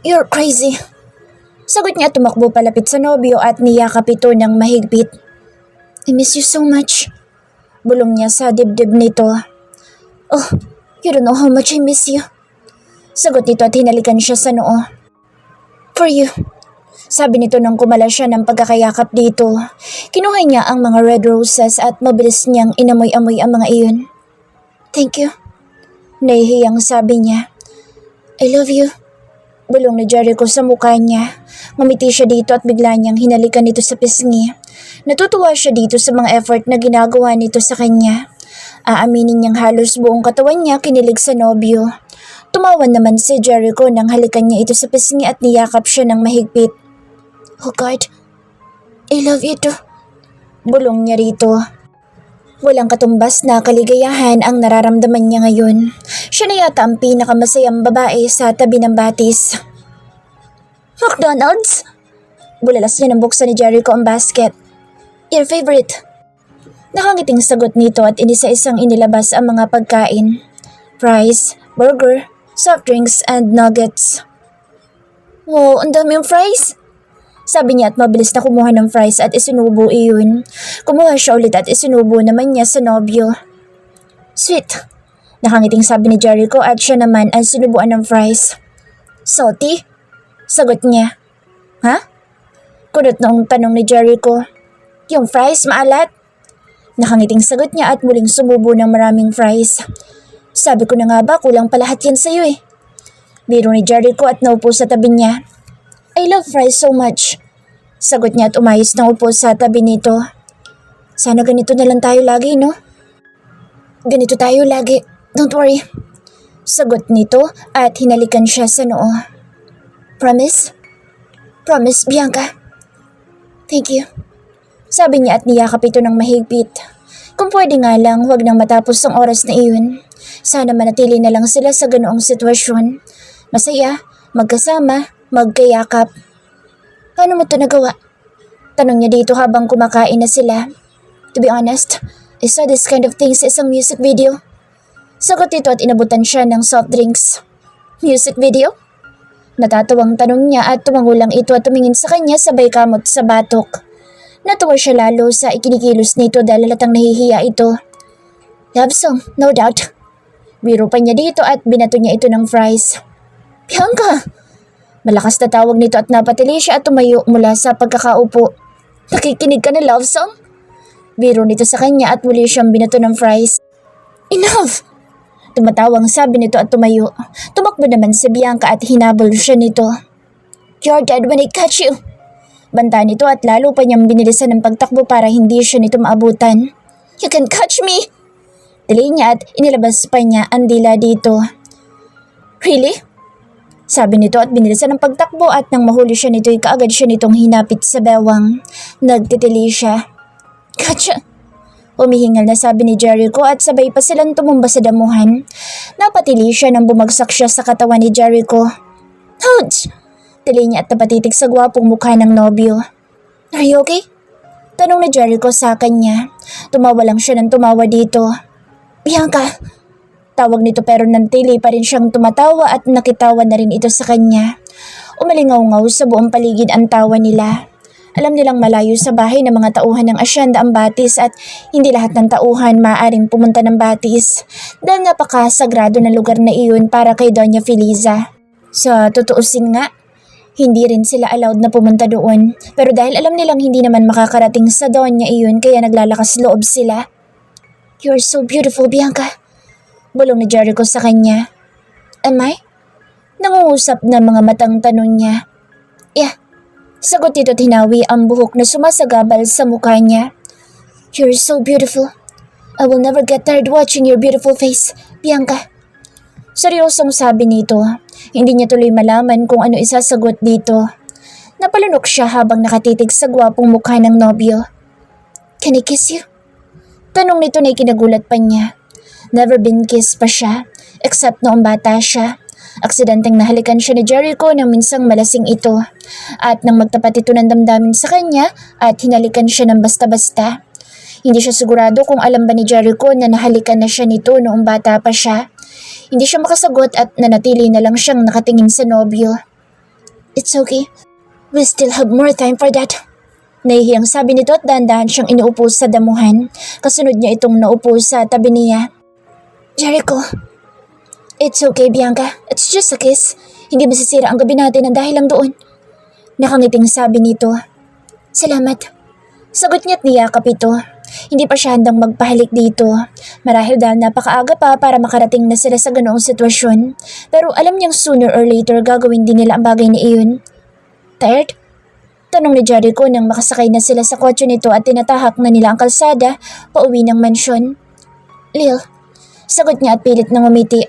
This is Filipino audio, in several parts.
You're crazy. Sagot niya at tumakbo palapit sa nobyo at niyakap ito ng mahigpit. I miss you so much. Bulong niya sa dibdib nito. Oh, you don't know how much I miss you. Sagot nito at hinalikan siya sa noo. For you. Sabi nito nang kumala siya ng pagkakayakap dito. Kinuha niya ang mga red roses at mabilis niyang inamoy-amoy ang mga iyon. Thank you. Nahihiyang sabi niya. I love you. Bulong ni Jericho sa mukha niya. Ngumiti siya dito at bigla niyang hinalikan nito sa pisngi. Natutuwa siya dito sa mga effort na ginagawa nito sa kanya. Aaminin niyang halos buong katawan niya kinilig sa nobyo. Tumawa naman si Jericho nang halikan niya ito sa pisngi at niyakap siya ng mahigpit. Oh God, I love you too. Bulong niya rito. Walang katumbas na kaligayahan ang nararamdaman niya ngayon. Siya na yata ang pinakamasayang babae sa tabi ng batis. McDonald's? Bulalas niya ng buksan ni Jericho ang basket. Your favorite? Nakangiting sagot nito at inisa-isang inilabas ang mga pagkain. Fries, burger, soft drinks, and nuggets. Wow, ang daming fries! Sabi niya at mabilis na kumuha ng fries at isinubo iyon. Kumuha siya ulit at isinubo naman niya sa nobyo. Sweet. Nakangiting sabi ni Jericho at siya naman ang sinubuan ng fries. Salty? Sagot niya. Ha? Kunot noong tanong ni Jericho. Yung fries maalat? Nakangiting sagot niya at muling sumubo ng maraming fries. Sabi ko na nga ba kulang pa lahat yan sa'yo eh. Biro ni Jericho at naupo sa tabi niya. I love fries so much. Sagot niya at umayos na upo sa tabi nito. Sana ganito na lang tayo lagi, no? Ganito tayo lagi. Don't worry. Sagot nito at hinalikan siya sa noo. Promise? Promise, Bianca. Thank you. Sabi niya at niyakap ito ng mahigpit. Kung pwede nga lang, huwag nang matapos ang oras na iyon. Sana manatili na lang sila sa ganoong sitwasyon. Masaya, magkasama, magkayakap. Paano mo ito nagawa? Tanong niya dito habang kumakain na sila. To be honest, I saw this kind of thing sa isang music video. Sagot ito at inabutan siya ng soft drinks. Music video? Natatawang tanong niya at tumangulang ito at tumingin sa kanya sabay kamot sa batok. Natuwa siya lalo sa ikinikilos nito dahil halatang nahihiya ito. Love song, no doubt. Biro pa niya dito at binato niya ito ng fries. Bianca! Malakas na tawag nito at napatili siya at tumayo mula sa pagkakaupo. Nakikinig ka na love song? Biro nito sa kanya at muli siyang binato ng fries. Enough! Tumatawang sabi nito at tumayo. Tumakbo naman si Bianca at hinabol siya nito. You're dead when I catch you! Banta nito at lalo pa niyang binilisan ng pagtakbo para hindi siya nito maabutan. You can catch me! Dali niya at inilabas pa niya ang dila dito. Really? Sabi nito at binilisan ng pagtakbo at nang mahuli siya nito ay kaagad siya nitong hinapit sa bewang. Nagtitili siya. Gotcha! Humihingal na sabi ni Jericho at sabay pa silang tumumba sa damuhan. Napatili siya nang bumagsak siya sa katawan ni Jericho. Ouch! Tili niya at napatitig sa gwapong mukha ng nobyo. Are you okay? Tanong ni Jericho sa kanya. Tumawa lang siya ng tumawa dito. Bianca! Tawag nito pero nantili pa rin siyang tumatawa at nakitawa na rin ito sa kanya. Umalingaw-ngaw sa buong paligid ang tawa nila. Alam nilang malayo sa bahay ng mga tauhan ng asyenda ang batis at hindi lahat ng tauhan maaaring pumunta ng batis dahil napakasagrado na lugar na iyon para kay Doña Feliza. Sa tutuusin nga, hindi rin sila allowed na pumunta doon pero dahil alam nilang hindi naman makakarating sa Doña iyon kaya naglalakas loob sila. You're so beautiful, Bianca. Bulong ni Jericho sa kanya. Am I? Nangungusap na mga matang tanong niya. Yeah. Sagot nito at hinawi ang buhok na sumasagabal sa mukha niya. You're so beautiful. I will never get tired watching your beautiful face, Bianca. Seryosong sabi nito. Hindi niya tuloy malaman kung ano isasagot dito. Napalunok siya habang nakatitig sa gwapong mukha ng nobyo. Can I kiss you? Tanong nito na ikinagulat pa niya. Never been kissed pa siya, except noong bata siya. Aksidenteng nahalikan siya ni Jericho nang minsang malasing ito. At nang magtapat ito ng damdamin sa kanya at hinalikan siya ng basta-basta. Hindi siya sigurado kung alam ba ni Jericho na nahalikan na siya nito noong bata pa siya. Hindi siya makasagot at nanatili na lang siyang nakatingin sa nobyo. It's okay. We still have more time for that. Nahihiyang sabi nito at dahan-dahan siyang inuupo sa damuhan. Kasunod niya itong naupo sa tabi niya. Jericho. It's okay, Bianca. It's just a kiss. Hindi masisira ang gabi natin ang dahil lang doon. Nakangiting sabi nito. Salamat. Sagot niya at niyakap ito. Hindi pa siya handang magpahalik dito. Marahil dahil napakaaga pa para makarating na sila sa ganoong sitwasyon. Pero alam niyang sooner or later gagawin din nila ang bagay na iyon. Tired? Tanong ni Jericho nang makasakay na sila sa kotse nito at tinatahak na nila ang kalsada pauwi ng mansyon. Lil, sagot niya at pilit na ngumiti.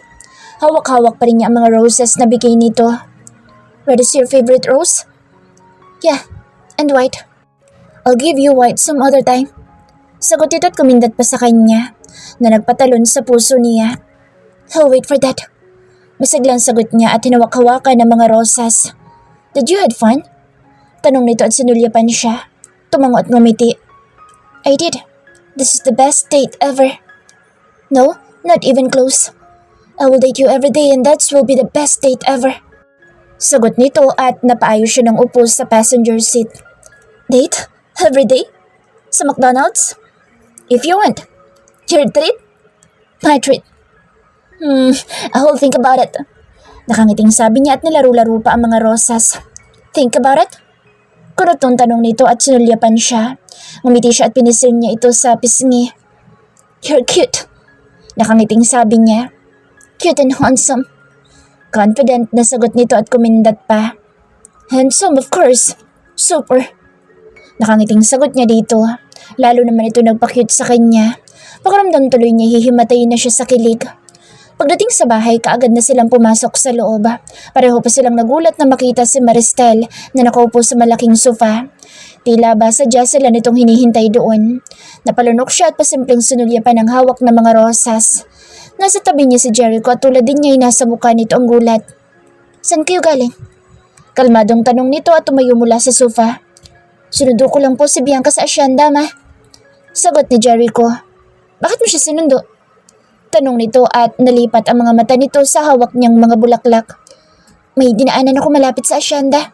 Hawak-hawak pa rin niya ang mga roses na bigay nito. Red is your favorite rose? Yeah, and white. I'll give you white some other time. Sagot ito at kumindat pa sa kanya na nagpatalon sa puso niya. I'll wait for that. Masiglang sagot niya at hinawak-hawakan ng mga rosas. Did you had fun? Tanong nito at sinulyapan siya. Tumango at ngumiti. I did. This is the best date ever. No, not even close. I will date you every day and that will be the best date ever. Sagot nito at napaayos siya ng upo sa passenger seat. Date? Every day? Sa McDonald's? If you want. Your treat? My treat. I will think about it. Nakangiting sabi niya at nilaro-laro pa ang mga rosas. Think about it? Kunot nung tanong nito at sinulyapan siya. Ngumiti siya at pinisil niya ito sa pisngi. You're cute. Nakangiting sabi niya. Cute and handsome. Confident na sagot nito at kumindat pa. Handsome of course. Super. Nakangiting sagot niya dito. Lalo naman ito nagpa-cute sa kanya. Pakiramdam tuloy niya hihimatayin na siya sa kilig. Pagdating sa bahay, kaagad na silang pumasok sa loob. Pareho pa silang nagulat na makita si Maristel na nakaupo sa malaking sofa. Tila ba sadya sila nitong hinihintay doon. Napalunok siya at pasimpleng sinulyapan ang hawak ng mga rosas. Nasa tabi niya si Jericho at tulad din niya ay nasa mukha nito ang gulat. Saan kayo galing? Kalmadong tanong nito at tumayo mula sa sofa. Sinundo ko lang po si Bianca sa asyenda, ma. Sagot ni Jericho. Bakit mo siya sinundo? Tanong nito at nalipat ang mga mata nito sa hawak niyang mga bulaklak. May dinaanan ako malapit sa asyenda.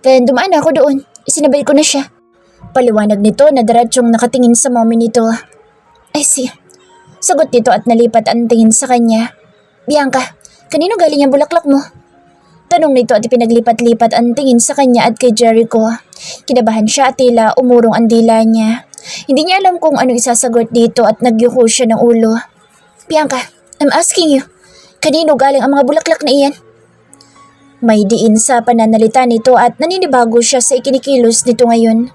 Then dumaan ako doon. Isinabay ko na siya. Paliwanag nito na diretsyong nakatingin sa mommy nito. I see. Sagot nito at nalipat ang tingin sa kanya. Bianca, kanino galing ang bulaklak mo? Tanong nito at ipinaglipat-lipat ang tingin sa kanya at kay Jericho. Kinabahan siya at tila umurong ang dila niya. Hindi niya alam kung ano isasagot dito at nagyuko siya ng ulo. Bianca, I'm asking you, kanino galing ang mga bulaklak na iyan? May diin sa pananalita nito at naninibago siya sa ikinikilos nito ngayon.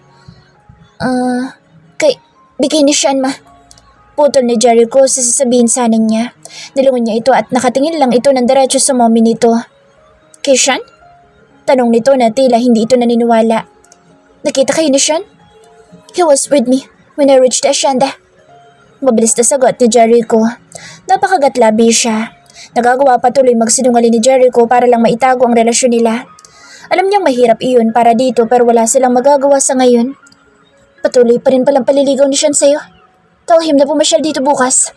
Bigay ni Sean, ma. Putol ni Jericho sa sasabihin sana niya. Nilungon niya ito at nakatingin lang ito ng diretso sa mommy nito. Kay Sean? Tanong nito na tila hindi ito naniniwala. Nakita kayo ni Sean? He was with me when I reached the asyenda. Mabilis na sagot ni Jericho. Napakagatlabi siya. Nagagawa pa tuloy magsinungaling ni Jericho para lang maitago ang relasyon nila. Alam niyang mahirap iyon para dito pero wala silang magagawa sa ngayon. Patuloy pa rin palang paliligaw ni Sean sa'yo. Tell him na pumasyal dito bukas.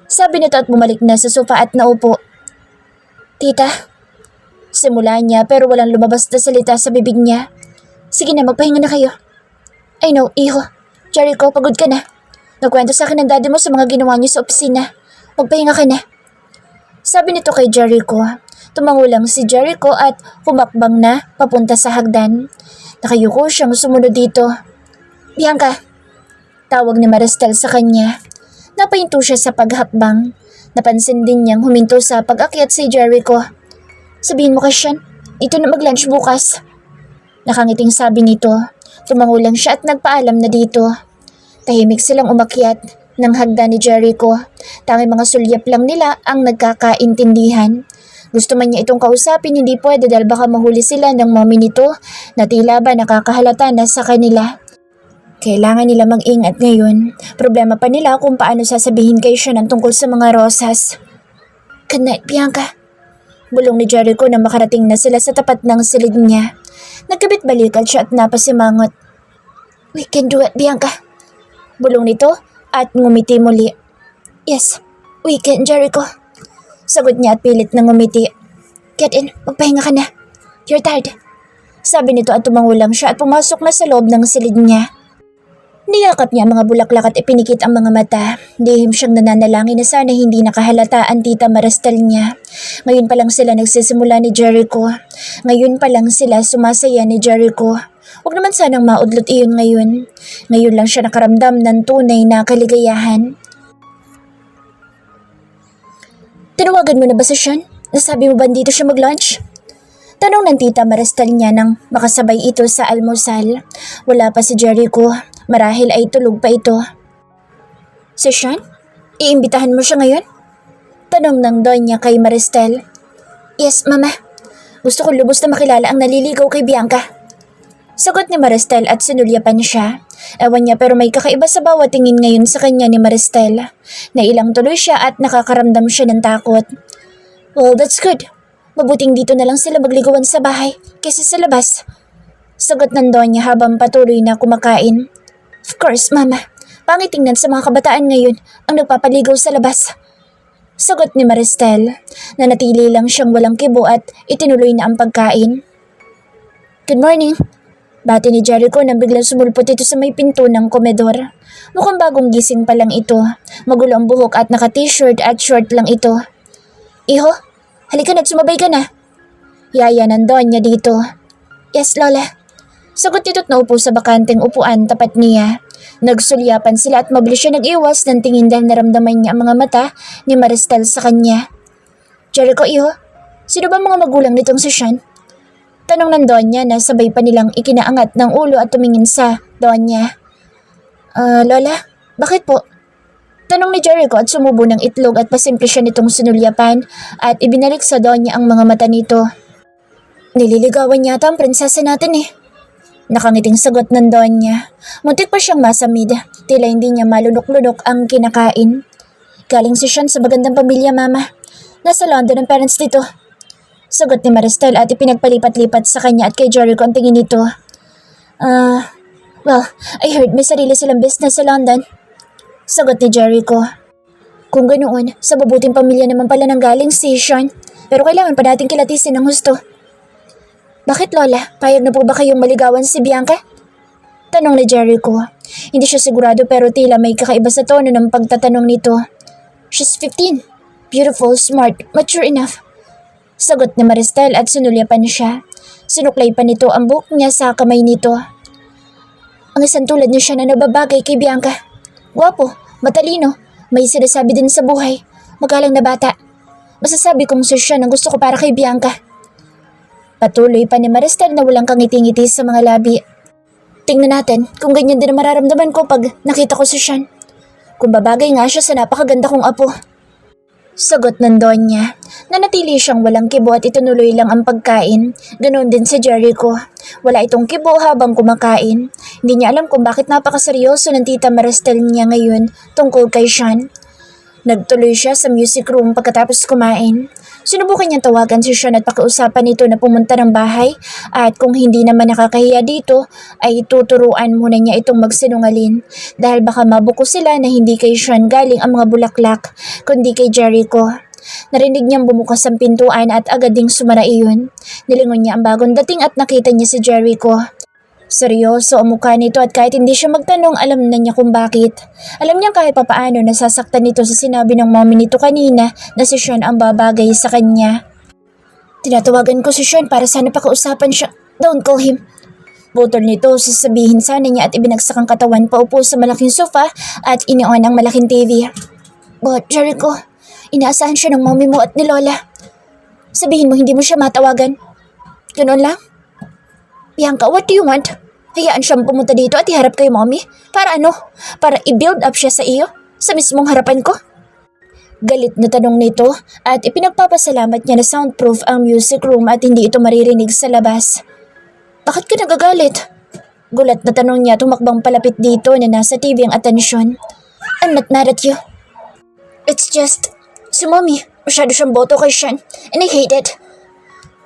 Sabi nito at bumalik na sa sofa at naupo. Tita, simula niya pero walang lumabas na salita sa bibig niya. Sige na, magpahinga na kayo. I know, iho. Jericho, pagod ka na. Nagkwento sa akin ng daddy mo sa mga ginawa niyo sa opisina. Magpahinga ka na. Sabi nito kay Jericho. Tumango lang si Jericho at humakbang na papunta sa hagdan. Nakayuko siyang sumunod dito. Bianca, tawag ni Maristel sa kanya. Napahinto siya sa paghakbang. Napansin din niyang huminto sa pag-akyat si Jericho. Sabihin mo kay Sean, ito na mag-lunch bukas. Nakangiting sabi nito. Tumango lang siya at nagpaalam na dito. Tahimik silang umakyat ng hagdan ni Jericho. Tanging mga sulyap lang nila ang nagkakaintindihan. Gusto man niya itong kausapin, hindi pwede dahil baka mahuli sila ng mommy nito na tila ba nakakahalata na sa kanila. Kailangan nila mag-ingat ngayon. Problema pa nila kung paano sasabihin kay Sean ang tungkol sa mga rosas. Good night, Bianca. Bulong ni Jericho na makarating na sila sa tapat ng silid niya. Nagkabit-balikan siya at napasimangot. We can do it, Bianca. Bulong nito at ngumiti muli. Yes, we can, Jericho. Sagot niya at pilit na ngumiti. Get in, magpahinga ka na. You're tired. Sabi nito at tumango lang siya at pumasok na sa loob ng silid niya. Niyakap niya ang mga bulaklak at ipinikit ang mga mata. Lihim siyang nananalangin na sana hindi nakahalata ang tita Marastel niya. Ngayon pa lang sila nagsisimula ni Jericho. Ngayon pa lang sila sumasaya ni Jericho. Huwag naman sanang maudlot iyon ngayon. Ngayon lang siya nakaramdam ng tunay na kaligayahan. Tinawagan mo na ba si Sean? Nasabi mo ba dito siya mag-lunch? Tanong ng tita Marastel niya nang makasabay ito sa almusal. Wala pa si Jericho. Marahil ay tulog pa ito. Si Sean? Iimbitahan mo siya ngayon? Tanong ng Donya kay Marastel. Yes, Mama. Gusto ko lubos na makilala ang naliligaw kay Bianca. Sagot ni Marastel at sinulyapan siya. Ewan niya pero may kakaiba sa bawat tingin ngayon sa kanya ni Marastel. Nailang tuloy siya at nakakaramdam siya ng takot. Well, that's good. Mabuting dito na lang sila magligawan sa bahay kaysa sa labas. Sagot ng Donya habang patuloy na kumakain. Of course, Mama. Pangit tingnan sa mga kabataan ngayon ang nagpapaligaw sa labas. Sagot ni Marastel. Nanatili lang siyang walang kibo at itinuloy na ang pagkain. Good morning. Bati ni Jericho nang biglang sumulpot ito sa may pinto ng komedor. Mukhang bagong gising pa lang ito. Magulo ang buhok at naka-t-shirt at short lang ito. Iho, halika na't sumabay ka na. Yaya ng Donya dito. Yes, Lola. Sagot nito't naupo sa bakanteng upuan tapat niya. Nagsulyapan sila at mabilis siya nag-iwas ng tingin dahil naramdaman niya ang mga mata ni Marastel sa kanya. Jericho, Iho, sino ba mga magulang nitong si Sean? Tanong ng Donya na sabay pa nilang ikinaangat ng ulo at tumingin sa Donya. Lola, bakit po? Tanong ni Jericho at sumubo ng itlog at pasimple siya nitong sinulyapan at ibinalik sa Donya ang mga mata nito. Nililigawan yata ang prinsesa natin eh. Nakangiting sagot ng Donya. Muntik pa siyang masamid, tila hindi niya malunok-lunok ang kinakain. Galing si Sean sa magandang pamilya, Mama. Nasa London ang parents dito. Sagot ni Marastel at ipinagpalipat-lipat sa kanya at kay Jericho ang tingin nito. Well, I heard may sarili silang business sa London. Sagot ni Jericho. Kung ganoon, sa mabuting pamilya naman pala nang galing si Sean. Pero kailangan pa natin kilatisin ng husto. Bakit, Lola? Payag na po ba kayong maligawan si Bianca? Tanong ni Jericho. Hindi siya sigurado pero tila may kakaiba sa tono ng pagtatanong nito. She's 15. Beautiful, smart, mature enough. Sagot ni Marastel at sinulyapan siya. Sinuklay pa nito ang buhok niya sa kamay nito. Ang isang tulad niya siya na nababagay kay Bianca. Gwapo, matalino, may sinasabi din sa buhay. Magalang na bata. Masasabi kong si Sean ang gusto ko para kay Bianca. Patuloy pa ni Marastel na walang kangiti-ngiti sa mga labi. Tingnan natin kung ganyan din ang mararamdaman ko pag nakita ko si Sean. Kung babagay nga siya sa napakaganda kong apo. Sagot ng Donya. Nanatili siyang walang kibo at itunuloy lang ang pagkain. Ganoon din si Jericho. Wala itong kibo habang kumakain. Hindi niya alam kung bakit napakaseryoso ng tita Marastel niya ngayon tungkol kay Sean. Nagtuloy siya sa music room pagkatapos kumain. Sinubukan niyang tawagan si Sean at pakiusapan ito na pumunta ng bahay at kung hindi naman nakakahiya dito ay tuturuan muna niya itong magsinungalin dahil baka mabuko sila na hindi kay Sean galing ang mga bulaklak kundi kay Jericho. Narinig niyang bumukas ang pintuan at agad ding sumara iyon. Nilingon niya ang bagong dating at nakita niya si Jericho. Seryoso ang mukha nito at kahit hindi siya magtanong alam na niya kung bakit. Alam niya kahit papaano nasasaktan nito sa sinabi ng mommy nito kanina na si Sean ang babagay sa kanya. Tinatawagan ko si Sean para sana pakiusapan siya. Don't call him. Butol nito sasabihin sana niya at ibinagsak ang katawan paupo sa malaking sofa at inion ang malaking TV. But Jericho, inaasahan siya ng mommy mo at ni Lola. Sabihin mo hindi mo siya matawagan. Ganoon lang? Bianca, what do you want? Hayaan siyang pumunta dito at iharap kay mommy? Para ano? Para i-build up siya sa iyo? Sa mismong harapan ko? Galit na tanong nito at ipinagpapasalamat niya na soundproof ang music room at hindi ito maririnig sa labas. Bakit ka nagagalit? Gulat na tanong niya tumakbang palapit dito na nasa TV ang atensyon. I'm not mad at you. It's just, si mommy, masyado siyang boto kay Sean and I hate it.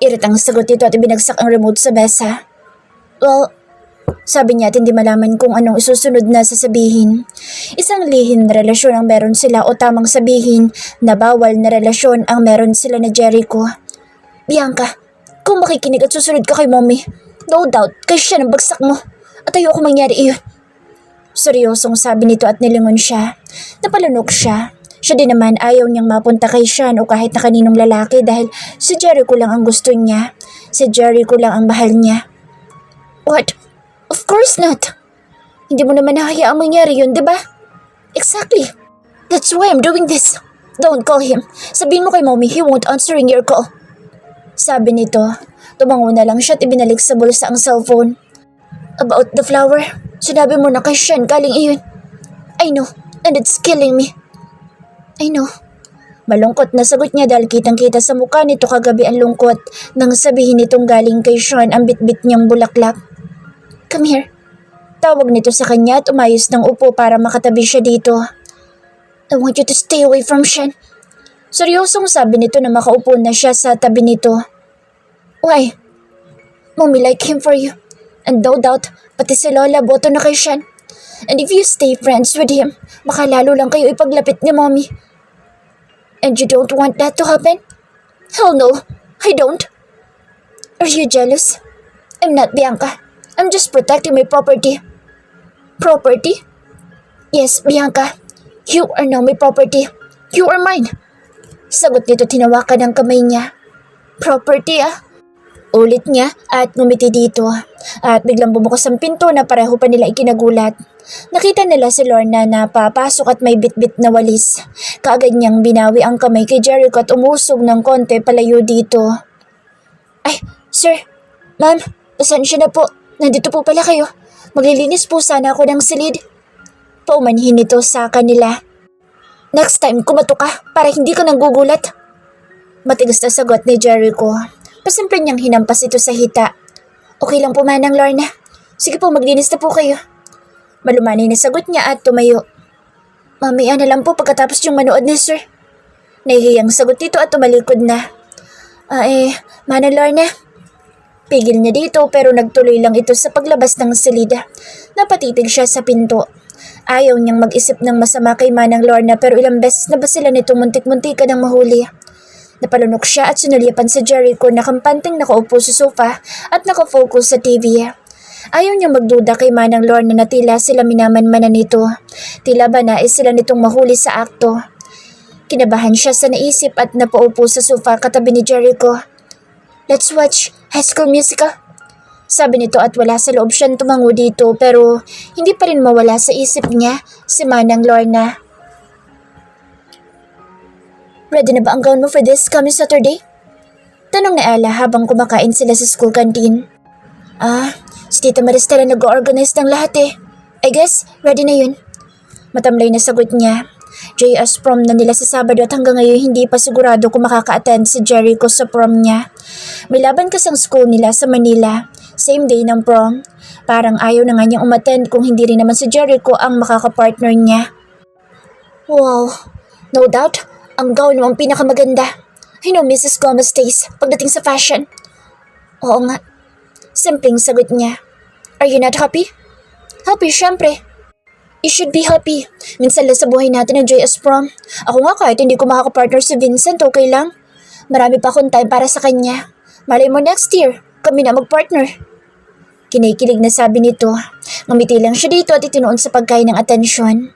Iritang sagot nito at ibinagsak ang remote sa besa. Well, sabi niya at hindi malaman kung anong isusunod na sasabihin. Isang lihim na relasyon ang meron sila o tamang sabihin na bawal na relasyon ang meron sila na Jericho. Bianca, kung makikinig at susunod ka kay mommy, No doubt, kaya siya ng bagsak mo. At ayoko mangyari iyon. Seryosong sabi nito at nilingon siya. Napalunok siya. Siya din naman ayaw niyang mapunta kay Sean o kahit na kaninong lalaki dahil si Jericho lang ang gusto niya. Si Jericho lang ang mahal niya. What? Of course not. Hindi mo naman hahayaang mangyari yun, di ba? Exactly. That's why I'm doing this. Don't call him. Sabihin mo kay mommy he won't answering your call. Sabi nito. Tumango na lang siya at ibinalik sa bulsa ang cellphone. About the flower, sinabi mo na kay Sean galing iyon. I know, and it's killing me. I know. Malungkot na sagot niya dahil kitang-kita sa mukha nito kagabi ang lungkot nang sabihin nitong galing kay Sean ang bitbit niyang bulaklak. Come here. Tawag nito sa kanya at umayos ng upo para makatabi siya dito. I want you to stay away from Sean. Seryosong sabi nito na makaupo na siya sa tabi nito. Why? Mommy like him for you. And no doubt, pati si Lola boto na kay Sean. And if you stay friends with him, baka lalo lang kayo ipaglapit ni Mommy. And you don't want that to happen? Hell no, I don't. Are you jealous? I'm not, Bianca. I'm just protecting my property. Property? Yes, Bianca. You are now my property. You are mine. Sagot nito tinawakan ng kamay niya. Property ah? Ulit niya at ngumiti dito. At biglang bumukas ang pinto na pareho pa nila ikinagulat. Nakita nila si Lorna na papasok at may bitbit na walis. Kaagad niyang binawi ang kamay kay Jericho at umusog ng konti palayo dito. Ay, sir, ma'am, pasensya na po. Nandito po pala kayo. Maglilinis po sana ako ng silid. Paumanhin nito sa kanila. Next time kumato ka para hindi ka nanggugulat. Matigas na sagot ni Jericho. Pasimple niyang hinampas ito sa hita. Okay lang po manang Lorna. Sige po maglinis na po kayo. Malumanay na sagot niya at tumayo. Mamaya na lang po pagkatapos yung manood ni sir. Nahihiyang sagot dito at tumalikod na. Manang Lorna. Pigil niya dito pero nagtuloy lang ito sa paglabas ng silida. Napatitig siya sa pinto. Ayaw niyang mag-isip ng masama kay Manang Lorna pero ilang beses na ba sila nitong muntik-muntikan ng mahuli. Napalunok siya at sinulyapan si Jericho na kampanteng nakaupo sa sofa at nakafocus sa TV. Ayaw niyang magduda kay Manang Lorna na tila sila minamanmanan nito. Tila ba nais sila nitong mahuli sa akto. Kinabahan siya sa naisip at napaupo sa sofa katabi ni Jericho. Let's watch High School Musical. Sabi nito at wala sa loob siyang tumango dito pero hindi pa rin mawala sa isip niya si Manang Lorna. Ready na ba ang gown mo for this coming Saturday? Tanong ni Ella habang kumakain sila sa school canteen. Si Tita Maristela nag-organize ng lahat eh. I guess, ready na yun. Matamlay na sagot niya. JS prom na nila sa Sabado at hanggang ngayon hindi pa sigurado kung makaka-attend si Jericho sa prom niya. May laban kasang school nila sa Manila, same day ng prom. Parang ayaw na nga niyang umattend kung hindi rin naman si Jericho ang makaka-partner niya. Wow, no doubt. Ang gown mo ang pinakamaganda. I know Mrs. Gomez taste pagdating sa fashion. Oo nga. Simpleng sagot niya. Are you not happy? Happy, syempre. You should be happy. Minsan lang sa buhay natin ang JS prom. Ako nga kahit hindi ko makakapartner si Vincent, okay lang. Marami pa akong time para sa kanya. Malay mo next year, kami na magpartner. Kinikilig na sabi nito. Ngumiti lang siya dito at itinuon sa pagkain ng atensyon.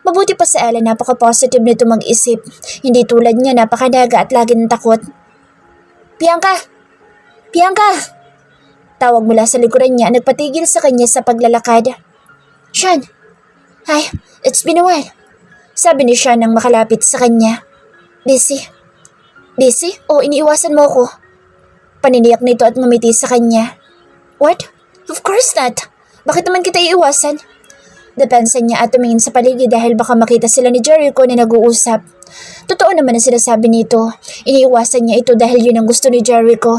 Mabuti pa sa Ella, napaka-positive nito mag-isip. Hindi tulad niya, napakadaga at laging takot. Bianca! Bianca! Tawag mula sa likuran niya, nagpatigil sa kanya sa paglalakad. Sean! Hi, it's been a while. Sabi ni Sean nang makalapit sa kanya. Busy. Busy? O iniiwasan mo ko? Paniniyak nito at ngumiti sa kanya. What? Of course not. Bakit naman kita iiwasan? Depensa niya at tumingin sa paligid dahil baka makita sila ni Jericho na nag-uusap. Totoo naman ang sinasabi nito. Iniiwasan niya ito dahil yun ang gusto ni Jericho.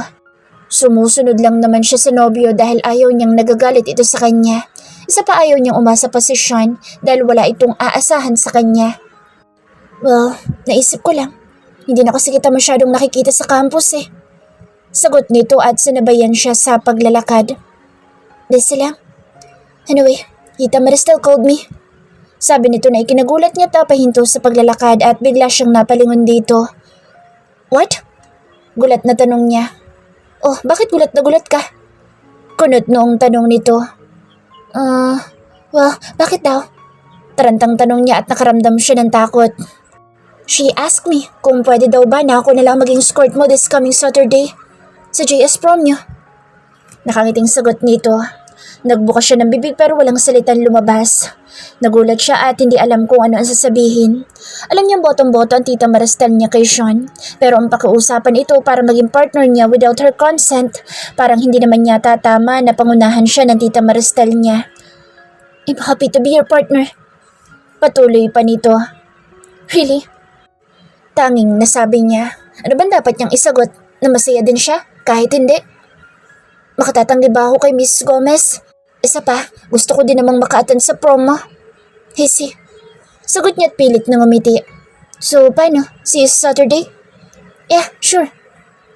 Sumusunod lang naman siya sa nobyo dahil ayaw niyang nagagalit ito sa kanya. Isa pa ayaw niyang umasa pa si Sean dahil wala itong aasahan sa kanya. Well, naisip ko lang. Hindi na kasi kita masyadong nakikita sa campus eh. Sagot nito at sinabayan siya sa paglalakad. Busy lang. Anyway, Tita Maristel called me. Sabi nito na ikinagulat niya tapahinto sa paglalakad at bigla siyang napalingon dito. What? Gulat na tanong niya. Oh, bakit gulat na gulat ka? Kunot noong tanong nito. Well, bakit daw? Tarantang tanong niya at nakaramdam siya ng takot. She asked me kung pwede daw ba na ako na lang maging escort mo this coming Saturday sa JS prom niyo. Nakangiting sagot nito. Nagbukas siya ng bibig pero walang salitan lumabas. Nagulat siya at hindi alam kung ano ang sasabihin. Alam niyang botong-boto ang tita Marastal niya kay Sean. Pero ang pakiusapan ito para maging partner niya without her consent, parang hindi naman yata tama na pangunahan siya ng tita Marastal niya. I'm happy to be your partner. Patuloy pa nito. Really? Tanging nasabi niya. Ano ba dapat niyang isagot? Na masaya din siya kahit hindi? Makatatanggi ba ako kay Miss Gomez? Isa pa, gusto ko din namang maka-attend sa prom mo. Hisi. Sagot niya at pilit na ngumiti. So, paano? See you Saturday? Yeah, sure.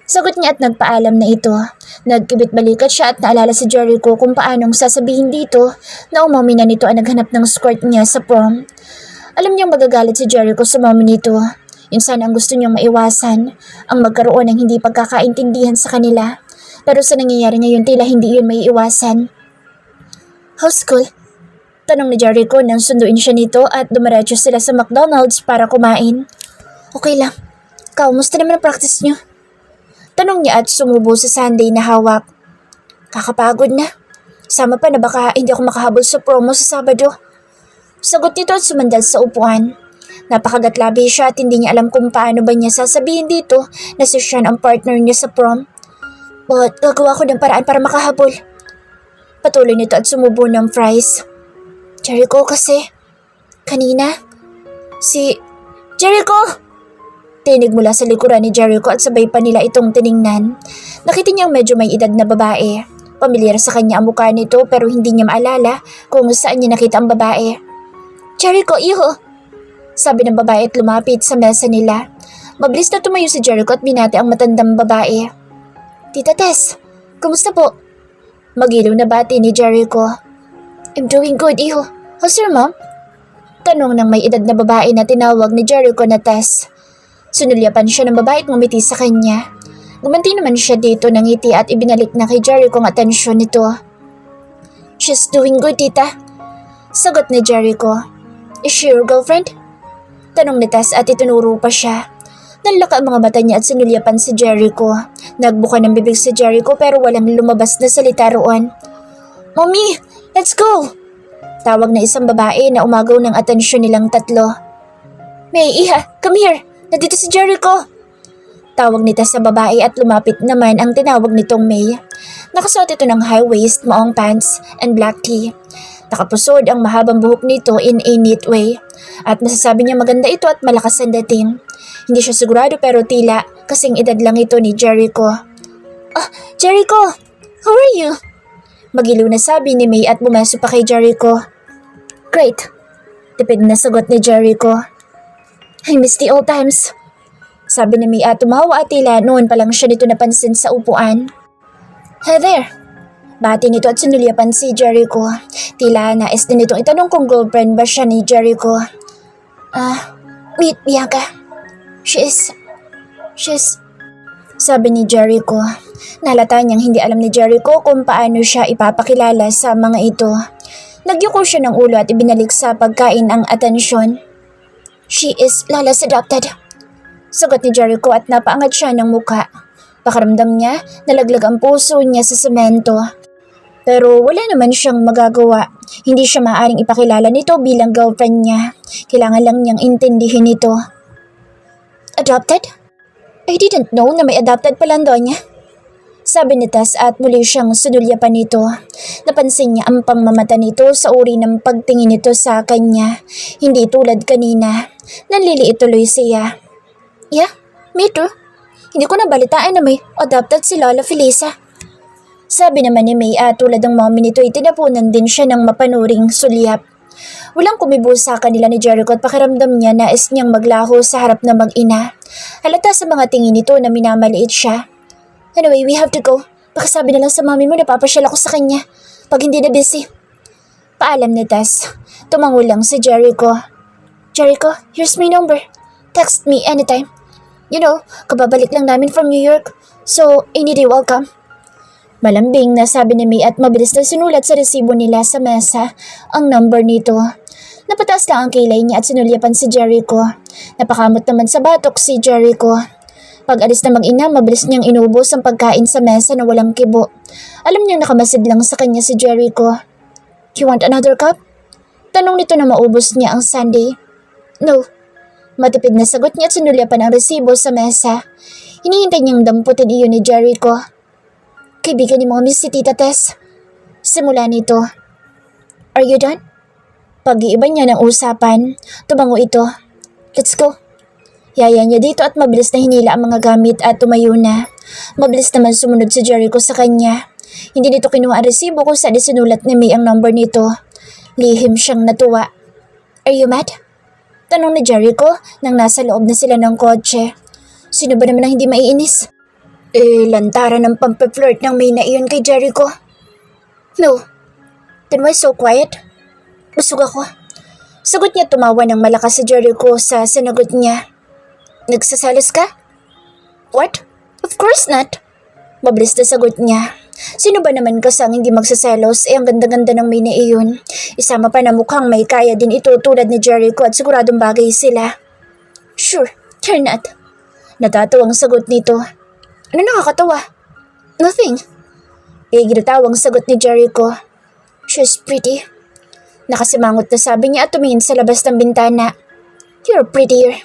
Sagot niya at nagpaalam na ito. Nagkibit-balikat siya at naalala si Jericho kung paanong sasabihin dito na umami na nito ang naghanap ng skirt niya sa prom. Alam niyang magagalit si Jericho sa mami nito. Yun sana ang gusto niyang maiwasan, ang magkaroon ng hindi pagkakaintindihan sa kanila. Pero sa nangyayari ngayon tila hindi yun maiiwasan. How's school? Tanong ni Jericho nang sunduin siya nito at dumiretso sila sa McDonald's para kumain. Okay lang. Kaumusta naman ang practice niyo? Tanong niya at sumubo sa sundae na hawak. Kakapagod na. Sama pa na baka hindi ako makahabol sa promo sa Sabado. Sagot nito at sumandal sa upuan. Napakagatlabi siya at hindi niya alam kung paano ba niya sasabihin dito na si Sean ang partner niya sa prom. But gagawa ko ng paraan para makahabol. Patuloy nito at sumubo ng fries. Jericho kasi. Kanina. Si Jericho! Tinig mula sa likuran ni Jericho at sabay pa nila itong tiningnan. Nakita niyang medyo may edad na babae. Pamilyar sa kanya ang mukha nito pero hindi niya maalala kung saan niya nakita ang babae. Jericho, iho! Sabi ng babae at lumapit sa mesa nila. Mabilis na tumayo si Jericho at binati ang matandang babae. Tita Tess, kumusta po? Magilaw na bati ni Jericho. I'm doing good, iho. How's your mom? Tanong ng may edad na babae na tinawag ni Jericho na Tess. Sunulyapan siya ng babae at ngumiti sa kanya. Gumanti naman siya dito ng ngiti at ibinalik na kay Jericho ang atensyon nito. She's doing good, tita. Sagot ni Jericho. Is she your girlfriend? Tanong ni Tess at itinuro pa siya. Nanlaka ang mga mata niya at sinulyapan si Jericho. Nagbuka ng bibig si Jericho pero walang lumabas na salita roon. Mommy, let's go! Tawag na isang babae na umagaw ng atensyon nilang tatlo. May, iha, come here! Nandito si Jericho! Tawag nita sa babae at lumapit naman ang tinawag nitong May. Nakasuot ito ng high waist, maong pants, and black tee. Nakapusod ang mahabang buhok nito in a neat way. At masasabi niya maganda ito at malakas ang dating. Hindi siya sigurado pero tila kasing edad lang ito ni Jericho. Ah, Jericho! How are you? Magilaw na sabi ni May at bumaso pa kay Jericho. Great! Tipid na sagot ni Jericho. I miss the old times. Sabi ni May at tumawa at tila noon pa lang siya nito napansin sa upuan. Hey there! Bati nito at sinulyapan si Jericho. Tila nais din nitong itanong kung girlfriend ba siya ni Jericho. Wait, Bianca. She's... Sabi ni Jericho. Nalata niyang hindi alam ni Jericho kung paano siya ipapakilala sa mga ito. Nagyuko siya ng ulo at ibinalik sa pagkain ang atensyon. She is Lala's adopted. Sagot ni Jericho at napaangat siya ng muka. Pakaramdam niya, nalaglag ang puso niya sa semento. Pero wala naman siyang magagawa. Hindi siya maaaring ipakilala nito bilang girlfriend niya. Kailangan lang niyang intindihin ito. Adopted? I didn't know na may adopted pala niya. Sabi ni Tess at muli siyang sunulyapan nito. Napansin niya ang pangmamata nito sa uri ng pagtingin nito sa kanya. Hindi tulad kanina. Nanliliit tuloy siya. Yeah, me too. Hindi ko nabalitaan na may adopted si Lola Felisa. Sabi naman ni May at tulad ng mommy nito ay tinapunan din siya ng mapanuring sulyap. Walang kumibo sa kanila ni Jericho at pakiramdam niya nais niyang maglaho sa harap ng mag-ina. Halata sa mga tingin nito na minamaliit siya. Anyway, we have to go. Baka sabi na lang sa mommy mo na papasyal ako sa kanya pag hindi na busy. Paalam ni Tess. Tumango lang si Jericho. Jericho, here's my number. Text me anytime. You know, kababalik lang namin from New York, so I need a welcome. Malambing na sabi ni May at mabilis na sinulat sa resibo nila sa mesa ang number nito. Napataas lang ang kilay niya at sinulyapan si Jericho. Napakamot naman sa batok si Jericho. Pag alis na mag-ina, mabilis niyang inubos ang pagkain sa mesa na walang kibo. Alam niyang nakamasid lang sa kanya si Jericho. "You want another cup?" Tanong nito na maubos niya ang sundae. "No." Matipid na sagot niya at sinulyapan ang resibo sa mesa. Hinihintay niyang damputin iyon ni Jericho. "Kaibigan ni Mommy si Tita Tess." Simula nito. "Are you done?" Pag-iiba niya ng usapan, tumango ito. "Let's go." Yaya niya dito at mabilis na hinila ang mga gamit at tumayo na. Mabilis naman sumunod si Jericho sa kanya. Hindi nito kinuha ang resibo kung saan isinulat ni May ang number nito. Lihim siyang natuwa. "Are you mad?" Tanong ni Jericho nang nasa loob na sila ng kotse. Sino ba naman ang hindi maiinis? Lantaran ng pampe-flirt ng May na iyon kay Jericho. "No." "Then why so quiet?" "Busog ako." Sagot niya tumawa ng malakas si Jericho sa sinagot niya. "Nagsasalos ka?" "What? Of course not." Mabilis na sagot niya. Sino ba naman kasang hindi magsaselos ang ganda-ganda ng May na iyon. Isama pa na mukhang may kaya din ito tulad ni Jericho at siguradong bagay sila. "Sure, you're not." Natatawang sagot nito. "Ano nakakatawa?" "Nothing." Ginatawang sagot ni Jericho. "She's pretty." Nakasimangot na sabi niya at tumingin sa labas ng bintana. "You're prettier."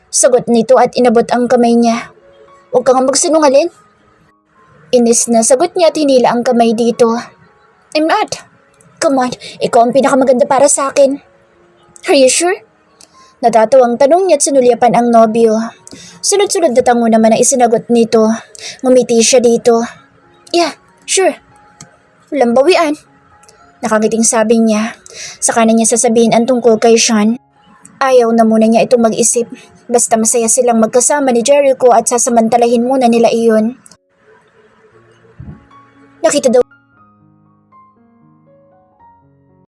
Sagot nito at inabot ang kamay niya. "Huwag kang magsinungaling." Inis na sagot niya at hinila ang kamay dito. "I'm not." "Come on, ikaw ang pinakamaganda para sa akin." "Are you sure?" Natatawang tanong niya at sinulyapan ang nobyo. Sunod-sunod na tango naman ang isinagot nito. Ngumiti siya dito. "Yeah, sure." "Walang bawian." Nakangiting sabi niya. Saka na niya sasabihin ang tungkol kay Sean. Ayaw na muna niya itong mag-isip. Basta masaya silang magkasama ni Jericho at sasamantalahin muna nila iyon. Nakita daw